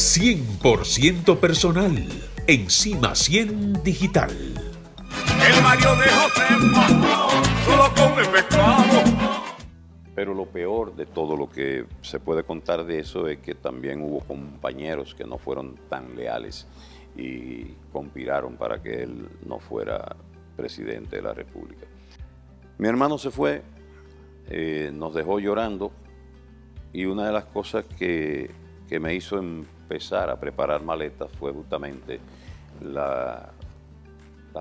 100% personal. Encima 100 Digital. El Mario de José solo come pescado. Pero lo peor de todo lo que se puede contar de eso es que también hubo compañeros que no fueron tan leales y conspiraron para que él no fuera presidente de la República. Mi hermano se fue, nos dejó llorando, y una de las cosas que me hizo empezar a preparar maletas fue justamente la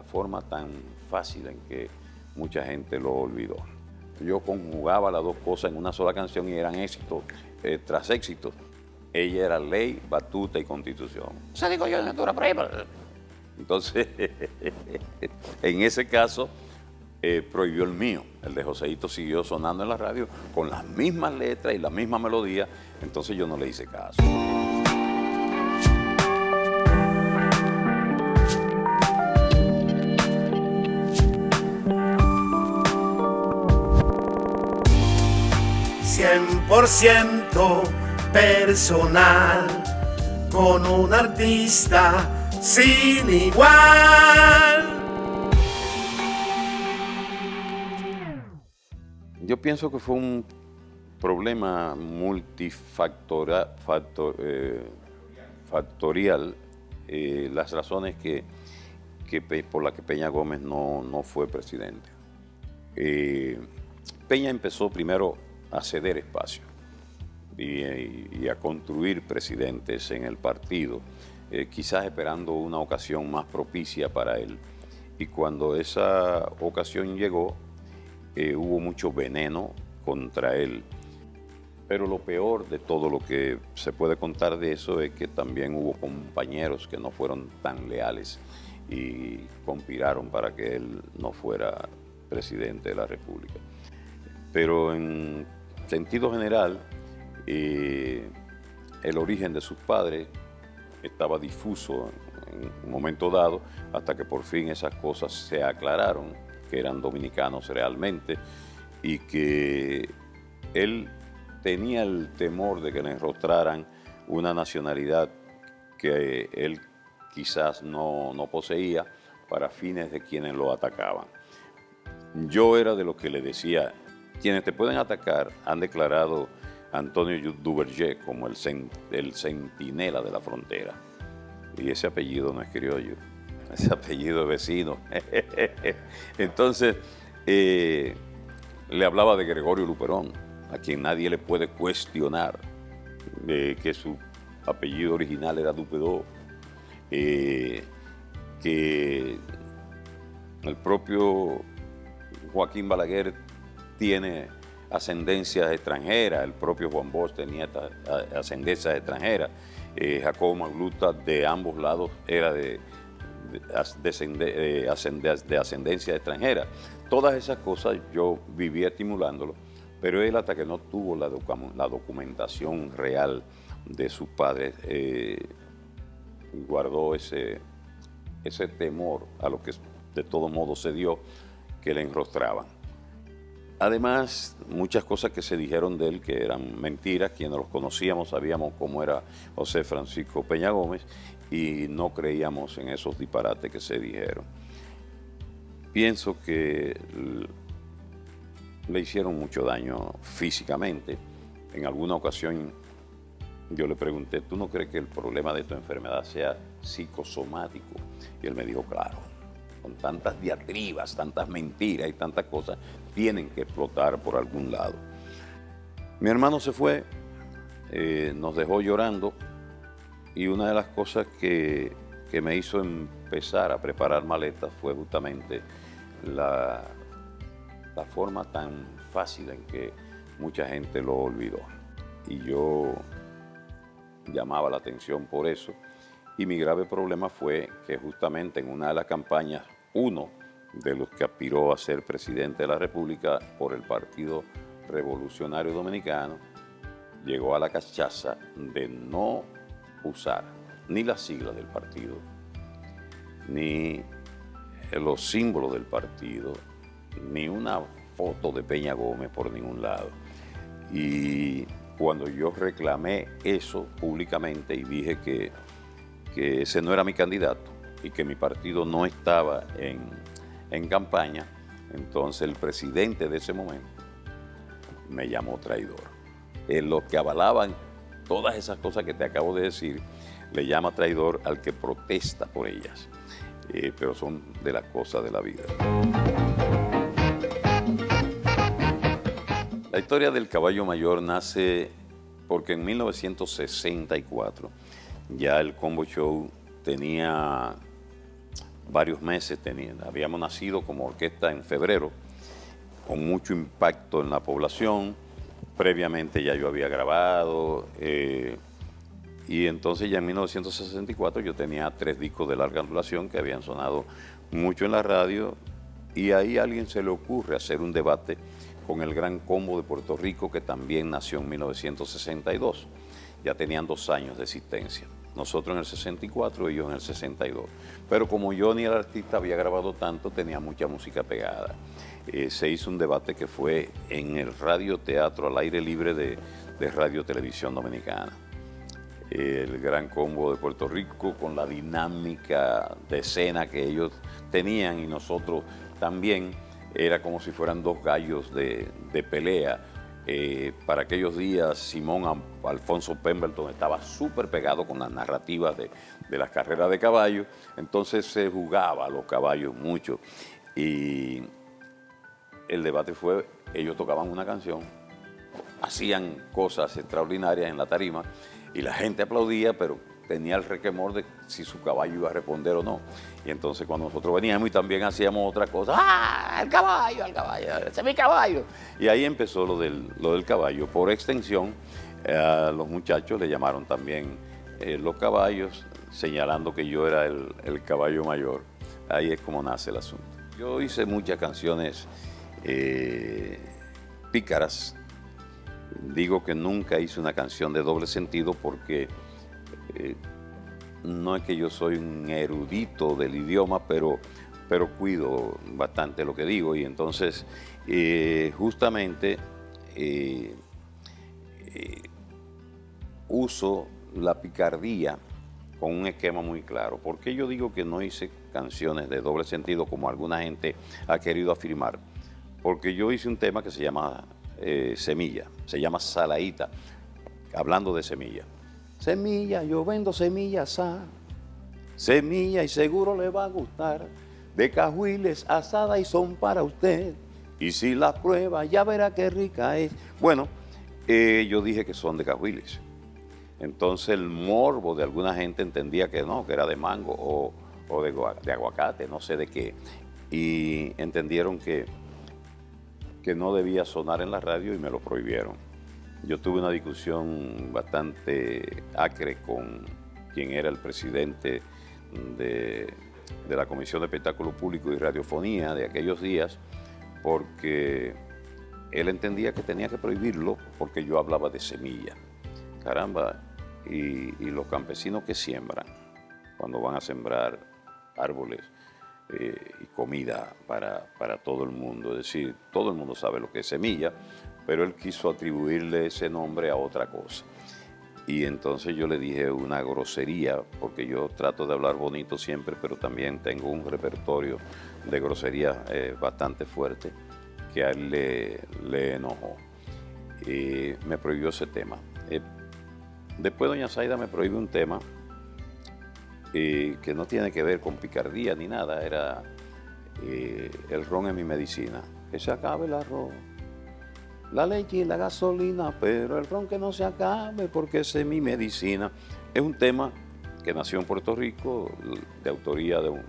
forma tan fácil en que mucha gente lo olvidó. Yo conjugaba las dos cosas en una sola canción y eran éxitos tras éxitos. Ella era ley, batuta y constitución. O sea, digo yo, entonces, en ese caso, prohibió el mío. El de Joseito siguió sonando en la radio con las mismas letras y la misma melodía, entonces yo no le hice caso. %100% personal, con un artista sin igual. Yo pienso que fue un problema multifactorial, las razones por las que Peña Gómez no fue presidente. Peña empezó primero a ceder espacio y a construir presidentes en el partido, quizás esperando una ocasión más propicia para él. Y cuando esa ocasión llegó, hubo mucho veneno contra él. Pero lo peor de todo lo que se puede contar de eso es que también hubo compañeros que no fueron tan leales y conspiraron para que él no fuera presidente de la República. Pero en sentido general, el origen de sus padres estaba difuso en un momento dado, hasta que por fin esas cosas se aclararon, que eran dominicanos realmente, y que él tenía el temor de que le enrostraran una nacionalidad que él quizás no poseía para fines de quienes lo atacaban. Yo era de los que le decía: quienes te pueden atacar han declarado a Antonio Duverger como el centinela de la frontera. Y ese apellido no es criollo, ese apellido es vecino. Entonces, le hablaba de Gregorio Luperón, a quien nadie le puede cuestionar que su apellido original era Dupedó, que el propio Joaquín Balaguer tiene ascendencias extranjeras, el propio Juan Bosch tenía ascendencias extranjeras, Jacobo Magluta de ambos lados era de ascendencia extranjera. Todas esas cosas yo vivía estimulándolo, pero él, hasta que no tuvo la documentación real de sus padres, guardó ese temor a lo que de todo modo se dio, que le enrostraban. Además, muchas cosas que se dijeron de él que eran mentiras. Quienes los conocíamos sabíamos cómo era José Francisco Peña Gómez y no creíamos en esos disparates que se dijeron. Pienso que le hicieron mucho daño físicamente. En alguna ocasión yo le pregunté: ¿tú no crees que el problema de tu enfermedad sea psicosomático? Y él me dijo: claro, con tantas diatribas, tantas mentiras y tantas cosas, tienen que explotar por algún lado. Mi hermano se fue, nos dejó llorando, y una de las cosas que me hizo empezar a preparar maletas fue justamente la forma tan fácil en que mucha gente lo olvidó. Y yo llamaba la atención por eso. Y mi grave problema fue que justamente en una de las campañas, uno de los que aspiró a ser presidente de la República por el Partido Revolucionario Dominicano llegó a la cachaza de no usar ni las siglas del partido, ni los símbolos del partido, ni una foto de Peña Gómez por ningún lado. Y cuando yo reclamé eso públicamente y dije que ese no era mi candidato y que mi partido no estaba en campaña, entonces el presidente de ese momento me llamó traidor. Los que avalaban todas esas cosas que te acabo de decir, le llama traidor al que protesta por ellas. Pero son de las cosas de la vida. La historia del Caballo Mayor nace porque en 1964 ya el Combo Show tenía varios meses, habíamos nacido como orquesta en febrero, con mucho impacto en la población. Previamente ya yo había grabado, y entonces ya en 1964 yo tenía 3 discos de larga duración que habían sonado mucho en la radio, y ahí a alguien se le ocurre hacer un debate con el Gran Combo de Puerto Rico, que también nació en 1962. Ya tenían 2 años de existencia. Nosotros en el 64, ellos en el 62. Pero como yo ni el artista había grabado tanto, tenía mucha música pegada. Se hizo un debate que fue en el radioteatro al aire libre de Radio Televisión Dominicana. El Gran Combo de Puerto Rico, con la dinámica de escena que ellos tenían y nosotros también, era como si fueran 2 gallos de pelea. Para aquellos días, Simón Alfonso Pemberton estaba súper pegado con las narrativas de las carreras de caballos, entonces se jugaba a los caballos mucho. Y el debate fue, ellos tocaban una canción, hacían cosas extraordinarias en la tarima, y la gente aplaudía, pero tenía el requemor de si su caballo iba a responder o no. Y entonces cuando nosotros veníamos y también hacíamos otra cosa, ¡ah, el caballo, ese es mi caballo! Y ahí empezó lo del caballo. Por extensión, a los muchachos le llamaron también los caballos, señalando que yo era el caballo mayor. Ahí es como nace el asunto. Yo hice muchas canciones pícaras. Digo que nunca hice una canción de doble sentido porque no es que yo soy un erudito del idioma, pero cuido bastante lo que digo, y entonces justamente uso la picardía con un esquema muy claro. ¿Por qué yo digo que no hice canciones de doble sentido como alguna gente ha querido afirmar? Porque yo hice un tema que se llama Semilla, se llama Salaíta, hablando de semilla. Semilla, yo vendo semillas, semilla y seguro le va a gustar, de cajuiles asada y son para usted, y si la prueba ya verá qué rica es. Bueno, yo dije que son de cajuiles. Entonces el morbo de alguna gente entendía que no, que era de mango o de aguacate, no sé de qué, y entendieron que no debía sonar en la radio y me lo prohibieron. Yo tuve una discusión bastante acre con quien era el presidente de la Comisión de Espectáculo Público y Radiofonía de aquellos días, porque él entendía que tenía que prohibirlo porque yo hablaba de semilla. Caramba, y los campesinos que siembran, cuando van a sembrar árboles y comida para todo el mundo, es decir, todo el mundo sabe lo que es semilla, pero él quiso atribuirle ese nombre a otra cosa. Y entonces yo le dije una grosería, porque yo trato de hablar bonito siempre, pero también tengo un repertorio de groserías bastante fuerte, que a él le enojó. Y me prohibió ese tema. Después doña Zaida me prohíbe un tema que no tiene que ver con picardía ni nada, era el ron es mi medicina, que se acabe el arroz, la leche y la gasolina, pero el ron que no se acabe porque ese es mi medicina. Es un tema que nació en Puerto Rico, de autoría de un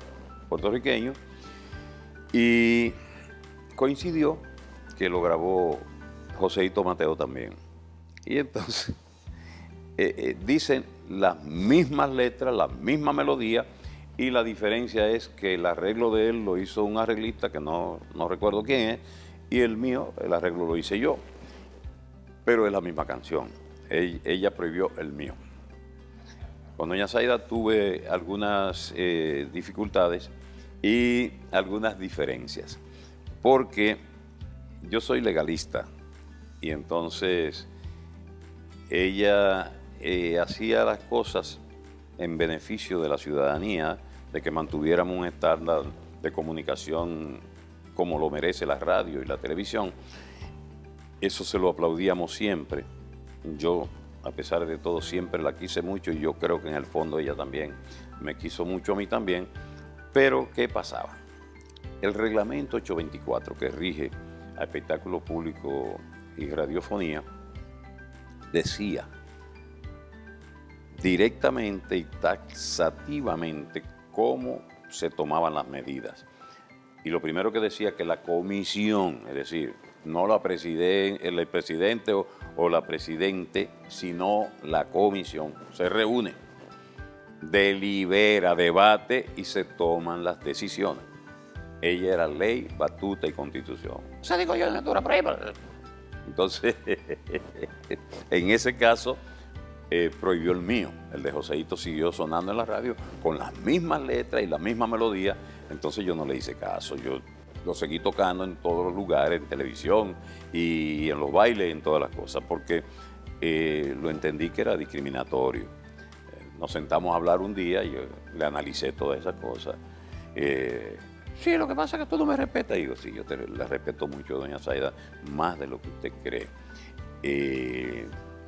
puertorriqueño, y coincidió que lo grabó Joseito Mateo también. Y entonces dicen las mismas letras, la misma melodía, y la diferencia es que el arreglo de él lo hizo un arreglista que no recuerdo quién es, y el mío, el arreglo lo hice yo, pero es la misma canción. Ella prohibió el mío. Con doña Zaida tuve algunas dificultades y algunas diferencias, porque yo soy legalista, y entonces ella hacía las cosas en beneficio de la ciudadanía, de que mantuviéramos un estándar de comunicación como lo merece la radio y la televisión. Eso se lo aplaudíamos siempre. Yo, a pesar de todo, siempre la quise mucho y yo creo que en el fondo ella también me quiso mucho a mí también. Pero, ¿qué pasaba? El reglamento 824 que rige al espectáculo público y radiofonía decía directamente y taxativamente cómo se tomaban las medidas. Y lo primero que decía que la comisión, es decir, no el presidente o la presidente, sino la comisión, se reúne, delibera, debate y se toman las decisiones. Ella era ley, batuta y constitución. O sea, digo yo, entonces, en ese caso, prohibió el mío. El de Joseito siguió sonando en la radio con las mismas letras y la misma melodía. Entonces yo no le hice caso. Yo lo seguí tocando en todos los lugares, en televisión y en los bailes, en todas las cosas, porque lo entendí que era discriminatorio. Nos sentamos a hablar un día y yo le analicé todas esas cosas. Sí, lo que pasa es que tú no me respetas. Y digo, sí, yo la respeto mucho, doña Zaida, más de lo que usted cree.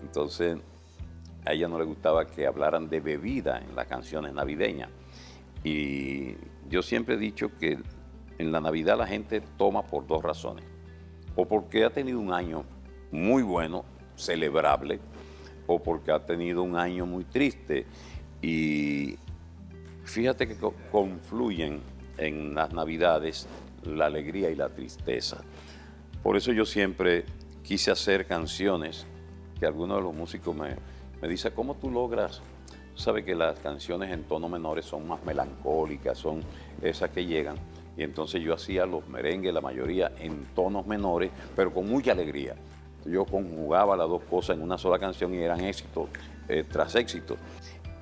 Entonces, a ella no le gustaba que hablaran de bebida en las canciones navideñas. Y yo siempre he dicho que en la Navidad la gente toma por dos razones. O porque ha tenido un año muy bueno, celebrable, o porque ha tenido un año muy triste. Y fíjate que confluyen en las Navidades la alegría y la tristeza. Por eso yo siempre quise hacer canciones que algunos de los músicos me dicen, ¿cómo tú logras? Sabes que las canciones en tonos menores son más melancólicas, son esas que llegan. Y entonces yo hacía los merengues, la mayoría en tonos menores, pero con mucha alegría. Yo conjugaba las dos cosas en una sola canción y eran éxitos tras éxitos.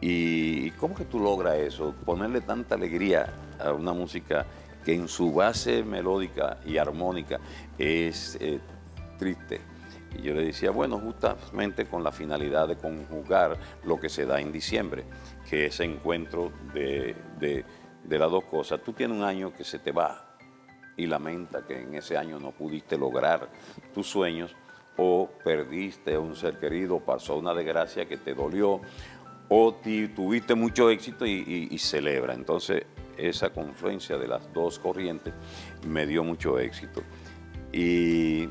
¿Y cómo que tú logras eso? Ponerle tanta alegría a una música que en su base melódica y armónica es triste. Y yo le decía, bueno, justamente con la finalidad de conjugar lo que se da en diciembre, que es ese encuentro de las dos cosas. Tú tienes un año que se te va y lamenta que en ese año no pudiste lograr tus sueños, o perdiste a un ser querido, pasó una desgracia que te dolió, o tuviste mucho éxito y celebra. Entonces, esa confluencia de las dos corrientes me dio mucho éxito. Y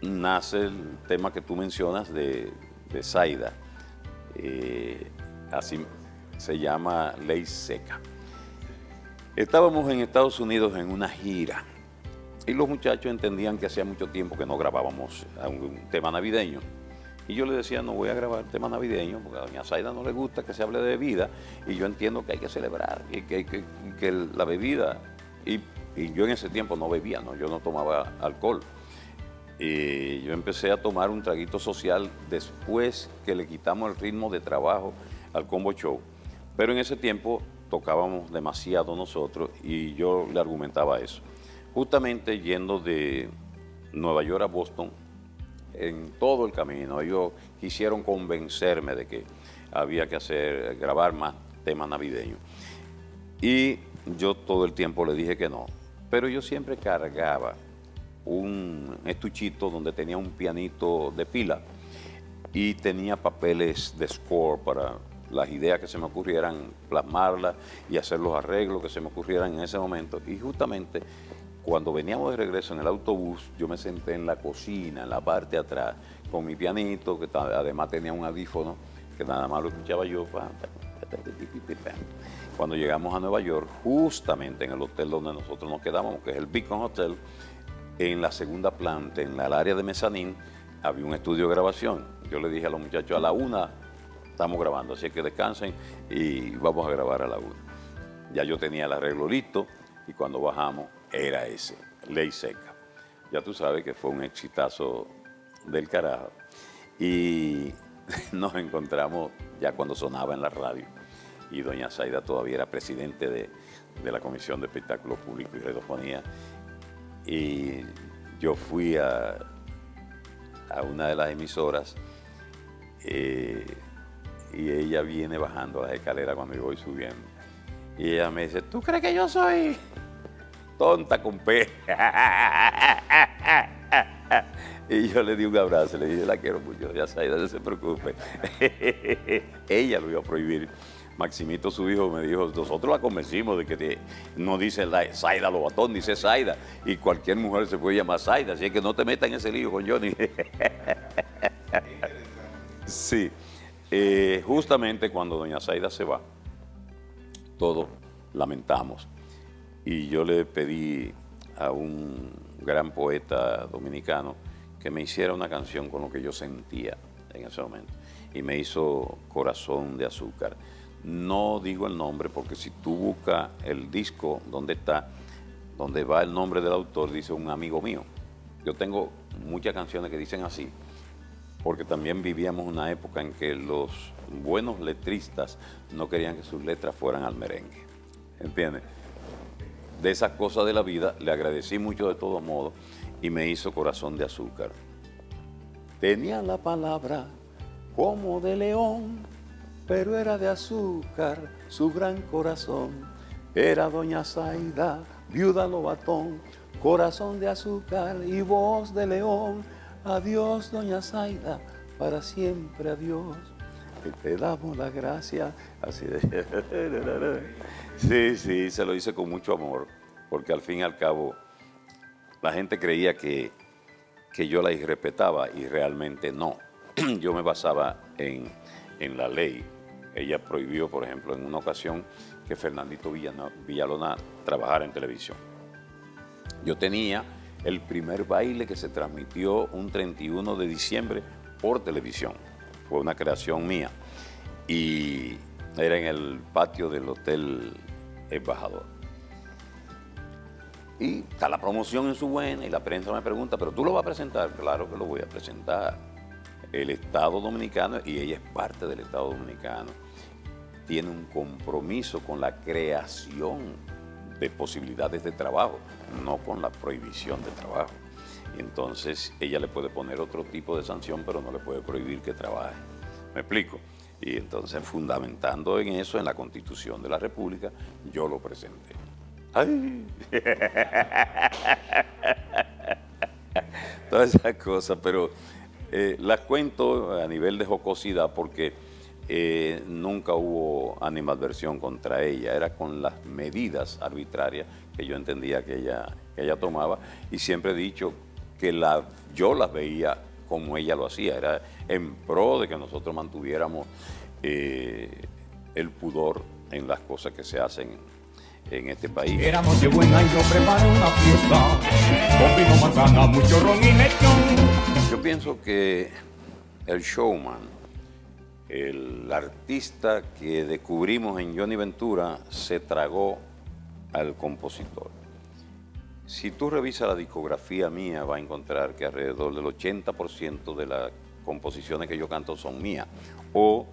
nace el tema que tú mencionas de Zaida. Así se llama Ley Seca. Estábamos en Estados Unidos en una gira y los muchachos entendían que hacía mucho tiempo que no grabábamos un tema navideño. Y yo le decía, no voy a grabar tema navideño porque a doña Zaida no le gusta que se hable de bebida y yo entiendo que hay que celebrar y que la bebida, y yo en ese tiempo no bebía, yo no tomaba alcohol. Y yo empecé a tomar un traguito social después que le quitamos el ritmo de trabajo al Combo Show. Pero en ese tiempo tocábamos demasiado nosotros y yo le argumentaba eso. Justamente yendo de Nueva York a Boston, en todo el camino, ellos quisieron convencerme de que había que grabar más temas navideños. Y yo todo el tiempo le dije que no. Pero yo siempre cargaba un estuchito donde tenía un pianito de pila y tenía papeles de score para las ideas que se me ocurrieran, plasmarlas y hacer los arreglos que se me ocurrieran en ese momento. Y justamente cuando veníamos de regreso en el autobús, yo me senté en la cocina, en la parte de atrás, con mi pianito, que además tenía un audífono, que nada más lo escuchaba yo. Cuando llegamos a Nueva York, justamente en el hotel donde nosotros nos quedamos, que es el Beacon Hotel, en la segunda planta, en el área de mezanín, había un estudio de grabación. Yo le dije a los muchachos, a la 1 estamos grabando, así que descansen y vamos a grabar a la 1. Ya yo tenía el arreglo listo y cuando bajamos era ese, Ley Seca. Ya tú sabes que fue un exitazo del carajo. Y nos encontramos ya cuando sonaba en la radio y doña Zaida todavía era presidente de la Comisión de Espectáculos Públicos y Radiofonía. Y yo fui a una de las emisoras y ella viene bajando las escaleras cuando yo voy subiendo. Y ella me dice, ¿tú crees que yo soy tonta con P? Y yo le di un abrazo, le dije, la quiero mucho, ya Zaida, no se preocupe. Ella lo iba a prohibir. Maximito, su hijo, me dijo, nosotros la convencimos de que no dice Zaida Lobatón, dice Zaida, y cualquier mujer se puede llamar Zaida, así que no te metas en ese lío con Johnny. Sí, justamente cuando doña Zaida se va, todos lamentamos, y yo le pedí a un gran poeta dominicano que me hiciera una canción con lo que yo sentía en ese momento, y me hizo Corazón de Azúcar. No digo el nombre porque si tú buscas el disco donde va el nombre del autor, dice un amigo mío. Yo tengo muchas canciones que dicen así, porque también vivíamos una época en que los buenos letristas no querían que sus letras fueran al merengue, ¿entiendes? De esas cosas de la vida le agradecí mucho de todos modos y me hizo Corazón de Azúcar. Tenía la palabra como de león, pero era de azúcar su gran corazón. Era doña Zaida, viuda Lobatón, corazón de azúcar y voz de león. Adiós, doña Zaida, para siempre adiós. Que te damos la gracia. Así de... Sí, se lo hice con mucho amor, porque al fin y al cabo la gente creía que yo la irrespetaba y realmente no. Yo me basaba en la ley. Ella prohibió, por ejemplo, en una ocasión que Fernandito Villalona trabajara en televisión. Yo tenía el primer baile que se transmitió un 31 de diciembre por televisión. Fue una creación mía y era en el patio del Hotel Embajador. Y está la promoción en su buena y la prensa me pregunta, ¿pero tú lo vas a presentar? Claro que lo voy a presentar. El Estado Dominicano, y ella es parte del Estado Dominicano, tiene un compromiso con la creación de posibilidades de trabajo, no con la prohibición de trabajo. Y entonces ella le puede poner otro tipo de sanción, pero no le puede prohibir que trabaje. ¿Me explico? Y entonces, fundamentando en eso, en la Constitución de la República, yo lo presenté. ¡Ay! Todas esas cosas, pero las cuento a nivel de jocosidad porque nunca hubo animadversión contra ella, era con las medidas arbitrarias que yo entendía que ella tomaba, y siempre he dicho que yo las veía como ella lo hacía, era en pro de que nosotros mantuviéramos el pudor en las cosas que se hacen en este país. Éramos de buena y yo preparé una fiesta con vino, manzana, mucho ron y lechón. Yo pienso que el showman, el artista que descubrimos en Johnny Ventura, se tragó al compositor. Si tú revisas la discografía mía, vas a encontrar que alrededor del 80% de las composiciones que yo canto son mías o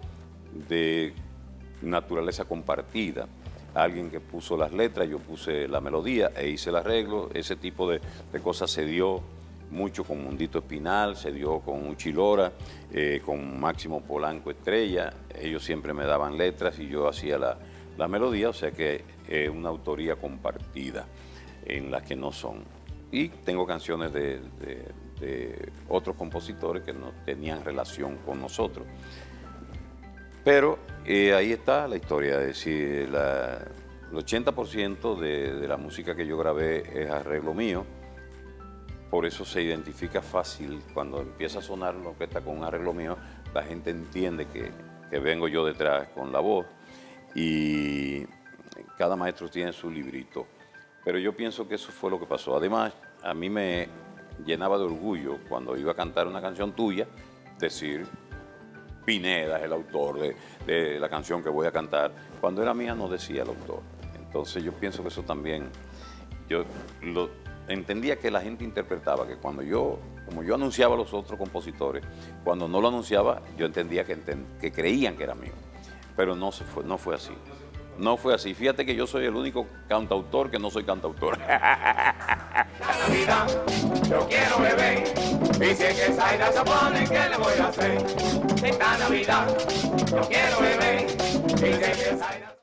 de naturaleza compartida. Alguien que puso las letras, yo puse la melodía e hice el arreglo. Ese tipo de cosas se dio mucho con Mundito Espinal, se dio con Uchi Lora, con Máximo Polanco Estrella. Ellos siempre me daban letras y yo hacía la melodía, o sea que es una autoría compartida en las que no son. Y tengo canciones de otros compositores que no tenían relación con nosotros. Pero ahí está la historia, es decir, el 80% de la música que yo grabé es arreglo mío, por eso se identifica fácil cuando empieza a sonar la orquesta con un arreglo mío, la gente entiende que vengo yo detrás con la voz y cada maestro tiene su librito. Pero yo pienso que eso fue lo que pasó. Además, a mí me llenaba de orgullo cuando iba a cantar una canción tuya, decir, Pineda es el autor de la canción que voy a cantar. Cuando era mía no decía el autor. Entonces yo pienso que eso también, yo lo entendía que la gente interpretaba que como yo anunciaba a los otros compositores, cuando no lo anunciaba yo entendía que creían que era mío. Pero no fue así. No fue así. Fíjate que yo soy el único cantautor que no soy cantautor. Esta Navidad yo quiero beber y si es que Zaida se pone, ¿qué le voy a hacer? Esta Navidad yo quiero beber y si es que Zaida